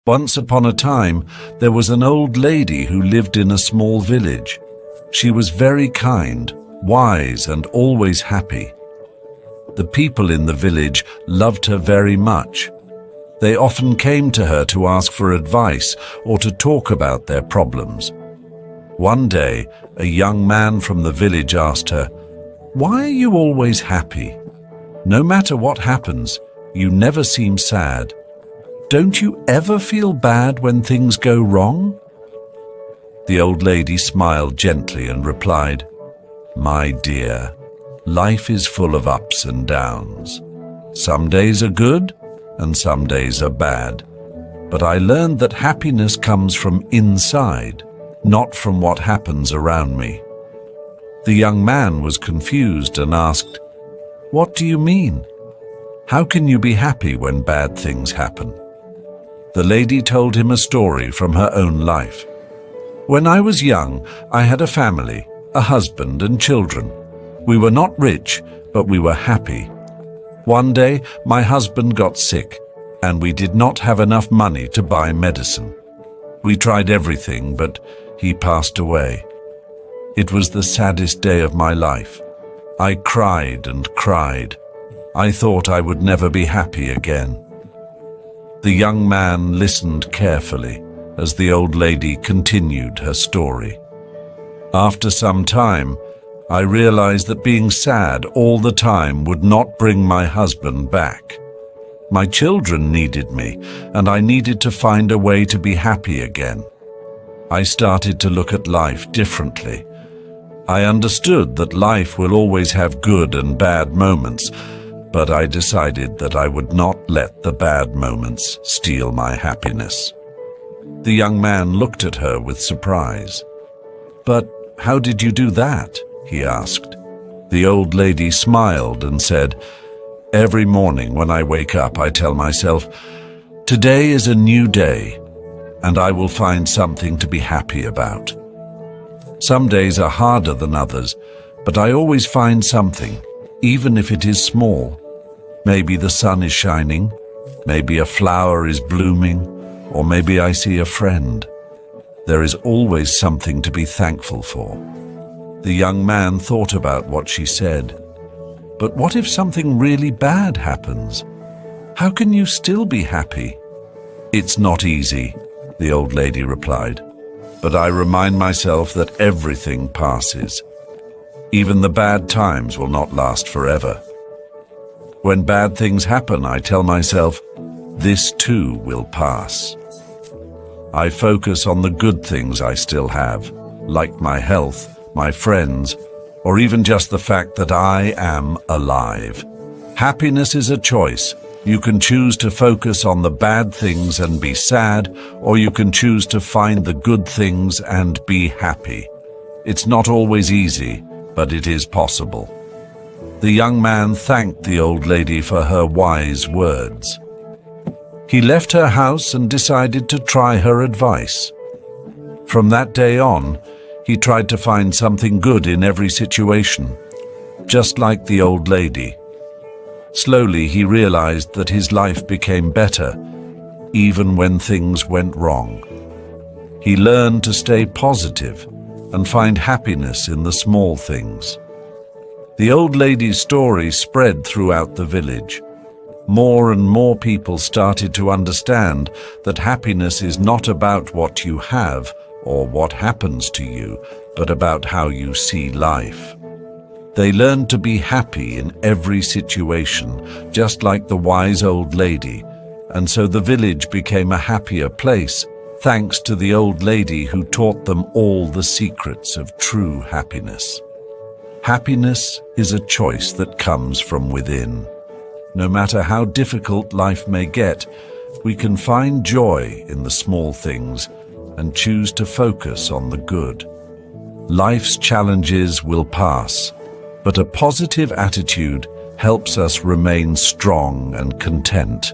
Once upon a time, there was an old lady who lived in a small village. She was very kind, wise, and always happy. The people in the village loved her very much. They often came to her to ask for advice or to talk about their problems. One day, a young man from the village asked her, "Why are you always happy? No matter what happens, you never seem sad. Don't you ever feel bad when things go wrong?" The old lady smiled gently and replied, "My dear, life is full of ups and downs. Some days are good and some days are bad. But I learned that happiness comes from inside, not from what happens around me." The young man was confused and asked, "What do you mean? How can you be happy when bad things happen?" The lady told him a story from her own life. "When I was young, I had a family, a husband and children. We were not rich, but we were happy. One day, my husband got sick, and we did not have enough money to buy medicine. We tried everything, but he passed away. It was the saddest day of my life. I cried and cried. I thought I would never be happy again." The young man listened carefully as the old lady continued her story. "After some time, I realized that being sad all the time would not bring my husband back. My children needed me, and I needed to find a way to be happy again. I started to look at life differently. I understood that life will always have good and bad moments, but I decided that I would not let the bad moments steal my happiness." The young man looked at her with surprise. "But how did you do that?" he asked. The old lady smiled and said, "Every morning when I wake up, I tell myself, today is a new day, and I will find something to be happy about. Some days are harder than others, but I always find something, even if it is small. Maybe the sun is shining, maybe a flower is blooming, or maybe I see a friend. There is always something to be thankful for." The young man thought about what she said. "But what if something really bad happens? How can you still be happy?" "It's not easy," the old lady replied. "But I remind myself that everything passes. Even the bad times will not last forever. When bad things happen, I tell myself, this too will pass. I focus on the good things I still have, like my health, my friends, or even just the fact that I am alive. Happiness is a choice. You can choose to focus on the bad things and be sad, or you can choose to find the good things and be happy. It's not always easy, but it is possible." The young man thanked the old lady for her wise words. He left her house and decided to try her advice. From that day on, he tried to find something good in every situation, just like the old lady. Slowly, he realized that his life became better, even when things went wrong. He learned to stay positive and find happiness in the small things. The old lady's story spread throughout the village. More and more people started to understand that happiness is not about what you have or what happens to you, but about how you see life. They learned to be happy in every situation, just like the wise old lady, and so the village became a happier place, thanks to the old lady who taught them all the secrets of true happiness. Happiness is a choice that comes from within. No matter how difficult life may get, we can find joy in the small things and choose to focus on the good. Life's challenges will pass, but a positive attitude helps us remain strong and content.